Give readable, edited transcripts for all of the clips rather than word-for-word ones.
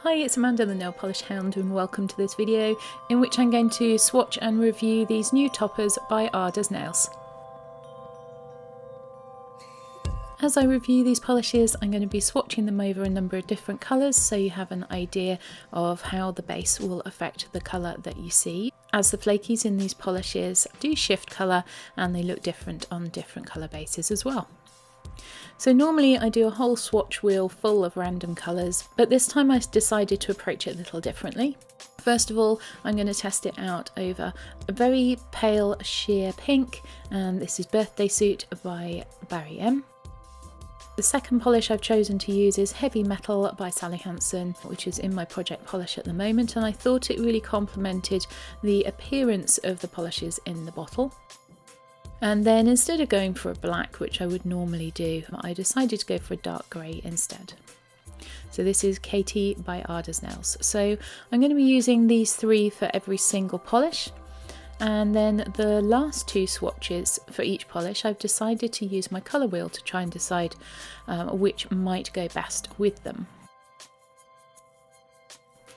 Hi, it's Amanda the Nail Polish Hound and welcome to this video in which I'm going to swatch and review these new toppers by Ard As Nails. As I review these polishes, I'm going to be swatching them over a number of different colours so you have an idea of how the base will affect the colour that you see, as the flakies in these polishes do shift colour and they look different on different colour bases as well. So normally I do a whole swatch wheel full of random colours, but this time I decided to approach it a little differently. First of all, I'm going to test it out over a very pale sheer pink, and this is Birthday Suit by Barry M. The second polish I've chosen to use is Heavy Metal by Sally Hansen, which is in my project polish at the moment, and I thought it really complemented the appearance of the polishes in the bottle. And then instead of going for a black, which I would normally do, I decided to go for a dark grey instead. So this is Katie by Ard As Nails. So I'm going to be using these three for every single polish. And then the last two swatches for each polish, I've decided to use my colour wheel to try and decide which might go best with them.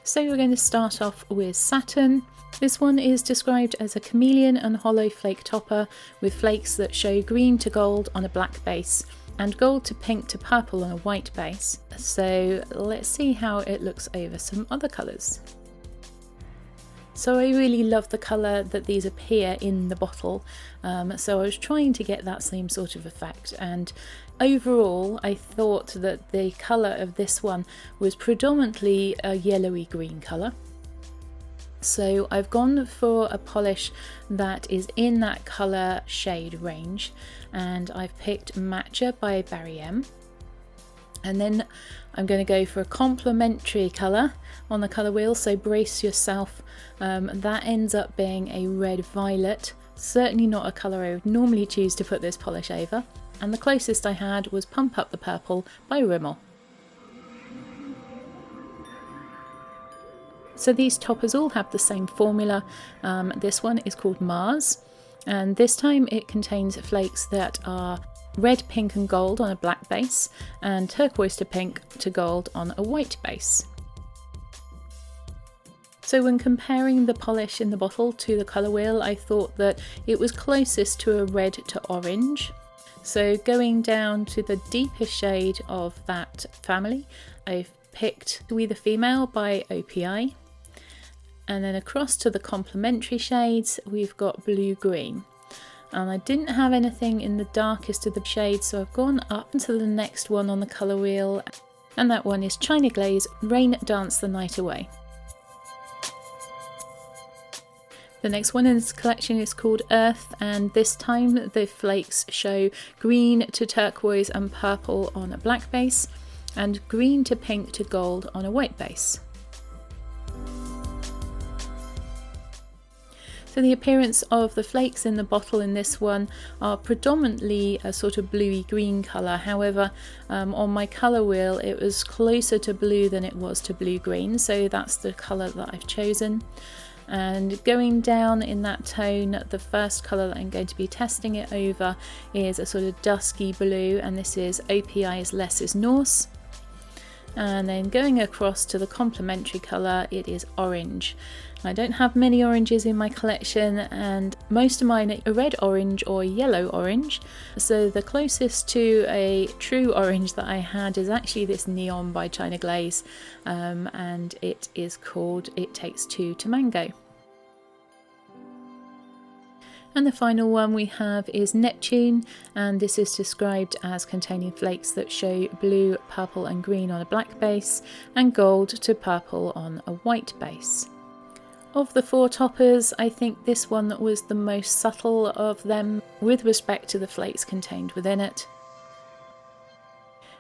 So we're going to start off with Saturn. This one is described as a chameleon and hollow flake topper with flakes that show green to gold on a black base and gold to pink to purple on a white base. So let's see how it looks over some other colours. So I really love the colour that these appear in the bottle, so I was trying to get that same sort of effect, and overall I thought that the colour of this one was predominantly a yellowy green colour. So I've gone for a polish that is in that colour shade range, and I've picked Matcha by Barry M. And then I'm going to go for a complementary colour on the colour wheel, so brace yourself. That ends up being a red violet, certainly not a colour I would normally choose to put this polish over. And the closest I had was Pump Up the Purple by Rimmel. So these toppers all have the same formula. This one is called Mars, and this time it contains flakes that are red, pink and gold on a black base, and turquoise to pink to gold on a white base. So when comparing the polish in the bottle to the colour wheel, I thought that it was closest to a red to orange. So going down to the deepest shade of that family, I've picked We the Female by OPI. And then across to the complementary shades, we've got Blue Green. And I didn't have anything in the darkest of the shades, so I've gone up to the next one on the colour wheel, and that one is China Glaze Rain Dance the Night Away. The next one in this collection is called Earth, and this time the flakes show green to turquoise and purple on a black base, and green to pink to gold on a white base. So the appearance of the flakes in the bottle in this one are predominantly a sort of bluey green colour. However, on my colour wheel it was closer to blue than it was to blue green, so that's the colour that I've chosen. And going down in that tone, the first colour that I'm going to be testing it over is a sort of dusky blue, and this is OPI's Less is Norse. And then going across to the complementary colour, it is orange. I don't have many oranges in my collection, and most of mine are red orange or yellow orange. So the closest to a true orange that I had is actually this Neon by China Glaze, and it is called It Takes Two to Mango. And the final one we have is Neptune, and this is described as containing flakes that show blue, purple and green on a black base, and gold to purple on a white base. Of the four toppers, I think this one was the most subtle of them with respect to the flakes contained within it.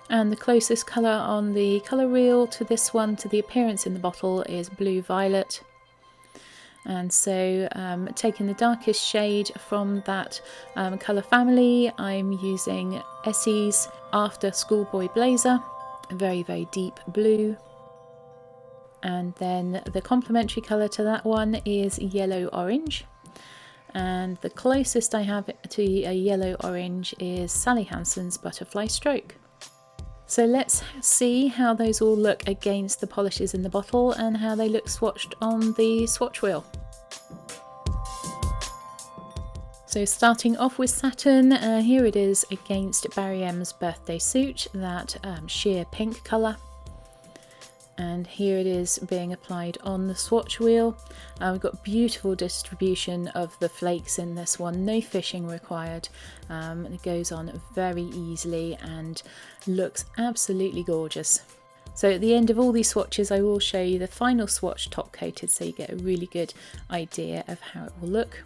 And the closest colour on the colour wheel to this one, to the appearance in the bottle, is Blue Violet. And so taking the darkest shade from that colour family, I'm using Essie's After Schoolboy Blazer, a very, very deep blue. And then the complementary colour to that one is Yellow Orange. And the closest I have to a yellow orange is Sally Hansen's Butterfly Stroke. So let's see how those all look against the polishes in the bottle and how they look swatched on the swatch wheel. So starting off with Saturn, here it is against Barry M's birthday suit, that sheer pink colour. And here it is being applied on the swatch wheel. We've got beautiful distribution of the flakes in this one, no fishing required. It goes on very easily and looks absolutely gorgeous. So at the end of all these swatches I will show you the final swatch top coated so you get a really good idea of how it will look.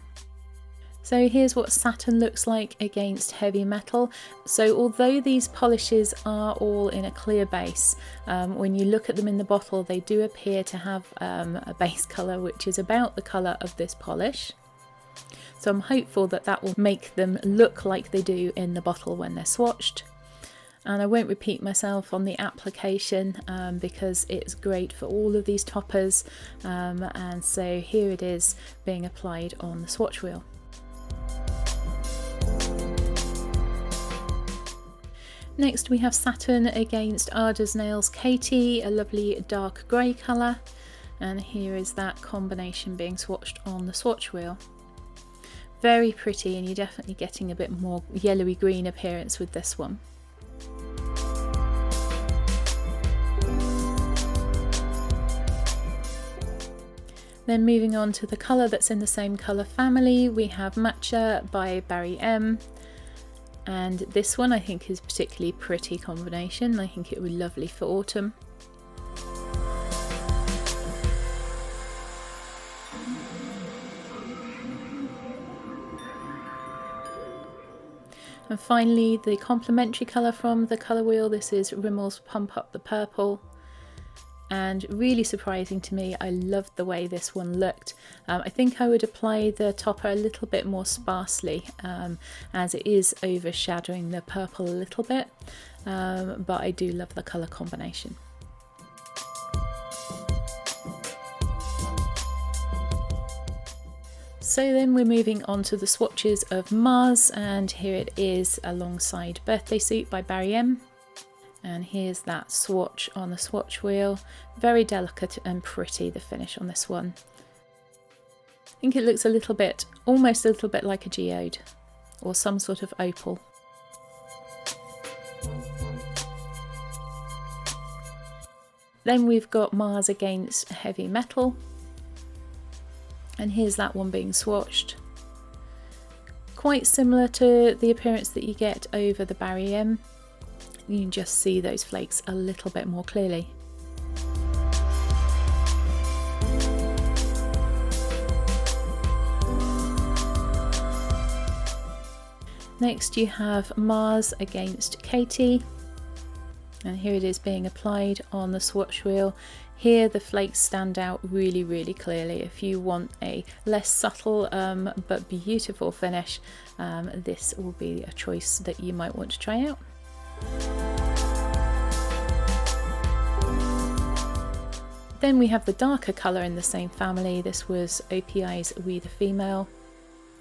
So here's what Saturn looks like against heavy metal. So although these polishes are all in a clear base, when you look at them in the bottle they do appear to have a base colour which is about the colour of this polish. So I'm hopeful that that will make them look like they do in the bottle when they're swatched. And I won't repeat myself on the application because it's great for all of these toppers. And so here it is being applied on the swatch wheel. Next we have Saturn against Ard As Nails Katie, a lovely dark grey colour, and here is that combination being swatched on the swatch wheel. Very pretty, and you're definitely getting a bit more yellowy green appearance with this one. Then moving on to the colour that's in the same colour family, we have Matcha by Barry M. And this one I think is a particularly pretty combination. I think it would be lovely for autumn. And finally the complementary colour from the colour wheel. This is Rimmel's Pump Up the Purple. And really surprising to me, I loved the way this one looked. I think I would apply the topper a little bit more sparsely as it is overshadowing the purple a little bit, but I do love the colour combination. So then we're moving on to the Swatches of Mars, and here it is alongside Birthday Suit by Barry M. And here's that swatch on the swatch wheel. Very delicate and pretty, the finish on this one. I think it looks a little bit, almost a little bit like a geode or some sort of opal. Then we've got Mars against heavy metal. And here's that one being swatched. Quite similar to the appearance that you get over the Barry M. You can just see those flakes a little bit more clearly. Next you have Mars against Katie, and here it is being applied on the swatch wheel. Here the flakes stand out really clearly. If you want a less subtle but beautiful finish, this will be a choice that you might want to try out. Then we have the darker colour in the same family. This was OPI's We the Female,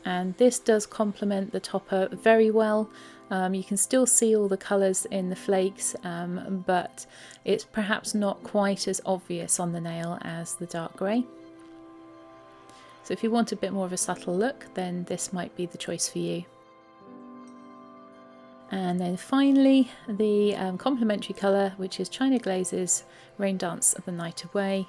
and this does complement the topper very well. You can still see all the colours in the flakes, but it's perhaps not quite as obvious on the nail as the dark grey. So if you want a bit more of a subtle look, then this might be the choice for you. And then finally the complementary colour, which is China Glaze's Rain Dance of the Night Away.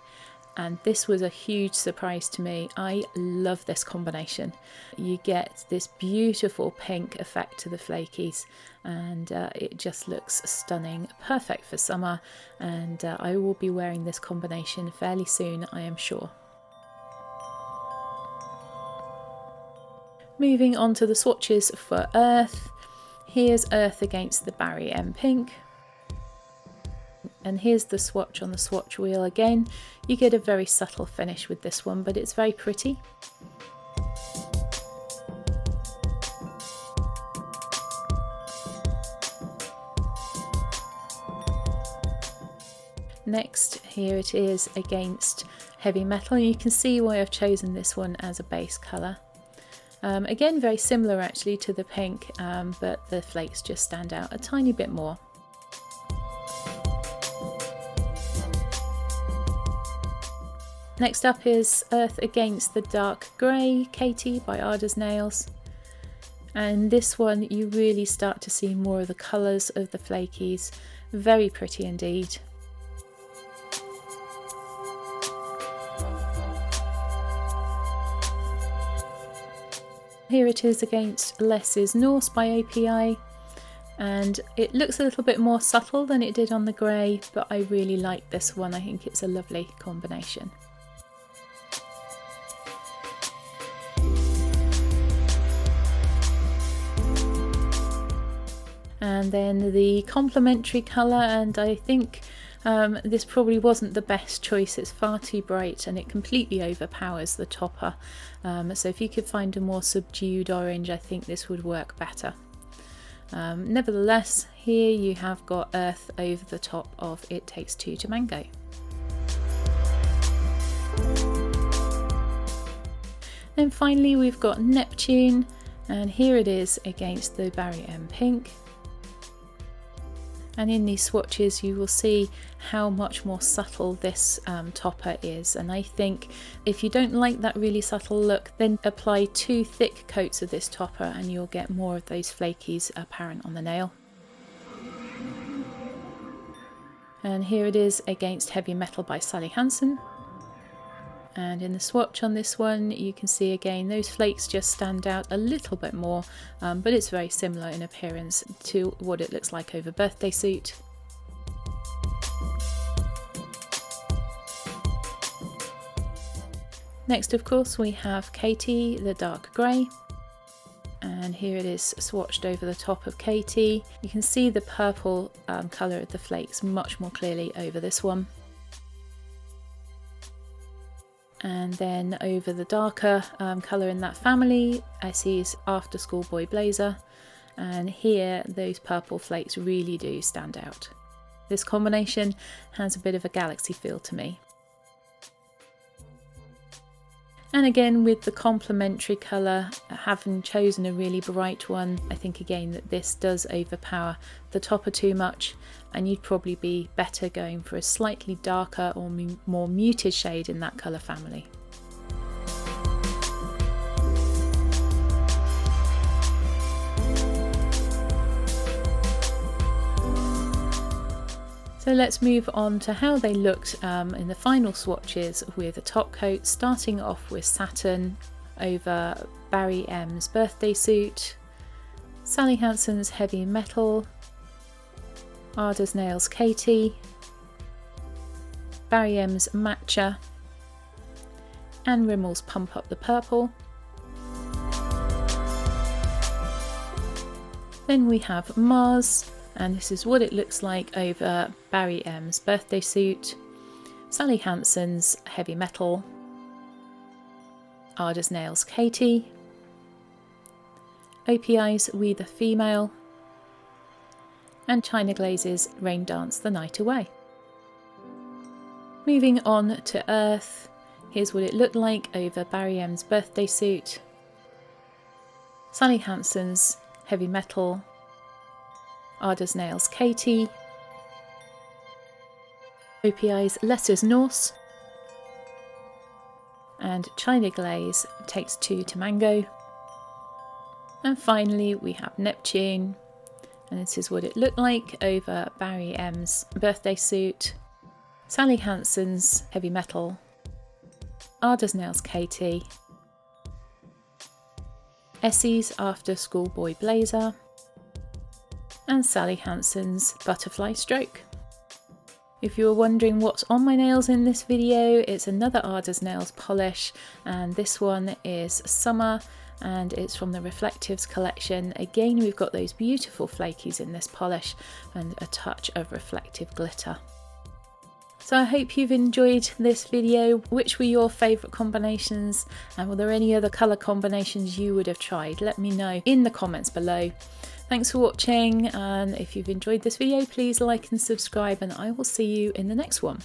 And this was a huge surprise to me. I love this combination. You get this beautiful pink effect to the flakies, and it just looks stunning, perfect for summer, and I will be wearing this combination fairly soon, I am sure. Moving on to the swatches for Earth. Here's Earth against the Barry M Pink. And here's the swatch on the swatch wheel again. You get a very subtle finish with this one, but it's very pretty. Next, here it is against heavy metal. You can see why I've chosen this one as a base colour. Again, very similar actually to the pink, but the flakes just stand out a tiny bit more. Next up is Earth Against the Dark Grey, Katie by Ard As Nails. And this one you really start to see more of the colours of the flakies. Very pretty indeed. Here it is against Less Is Norse by OPI, and it looks a little bit more subtle than it did on the grey, but I really like this one. I think it's a lovely combination. And then the complementary colour, and I think this probably wasn't the best choice. It's far too bright and it completely overpowers the topper. So if you could find a more subdued orange, I think this would work better. Nevertheless, here you have got Earth over the top of It Takes Two to Mango. Then finally we've got Neptune, and here it is against the Barry M Pink. And in these swatches you will see how much more subtle this topper is, and I think if you don't like that really subtle look, then apply 2 thick coats of this topper and you'll get more of those flakies apparent on the nail. And here it is against Heavy Metal by Sally Hansen. And in the swatch on this one you can see again those flakes just stand out a little bit more, but it's very similar in appearance to what it looks like over Birthday Suit. Next of course we have Katie, the dark grey, and here it is swatched over the top of Katie. You can see the purple colour of the flakes much more clearly over this one. And then over the darker colour in that family, Essie's After School Boy Blazer, and here those purple flakes really do stand out. This combination has a bit of a galaxy feel to me. And again with the complementary colour, having chosen a really bright one, I think again that this does overpower the topper too much, and you'd probably be better going for a slightly darker or more muted shade in that colour family. So let's move on to how they looked in the final swatches with a top coat, starting off with Saturn over Barry M's Birthday Suit, Sally Hansen's Heavy Metal, Ard As Nails Katie, Barry M's Matcha, and Rimmel's Pump Up the Purple. Then we have Mars, and this is what it looks like over Barry M's Birthday Suit, Sally Hansen's Heavy Metal, Ard As Nails Katie, OPI's We the Female, and China Glaze's Rain Dance the Night Away. Moving on to Earth, here's what it looked like over Barry M's Birthday Suit, Sally Hansen's Heavy Metal, Ard As Nails Katie, OPI's Less Is Norse, and China Glaze Takes Two to Mango. And finally we have Neptune, and this is what it looked like over Barry M's Birthday Suit, Sally Hansen's Heavy Metal, Ard As Nails Katie, Essie's After School Boy Blazer, and Sally Hansen's Butterfly Stroke. If you were wondering what's on my nails in this video, it's another Ard As Nails polish, and this one is Summer, and it's from the Reflectives collection. Again, we've got those beautiful flakies in this polish and a touch of reflective glitter. So I hope you've enjoyed this video. Which were your favourite combinations, and were there any other colour combinations you would have tried? Let me know in the comments below. Thanks for watching, and if you've enjoyed this video, please like and subscribe, and I will see you in the next one.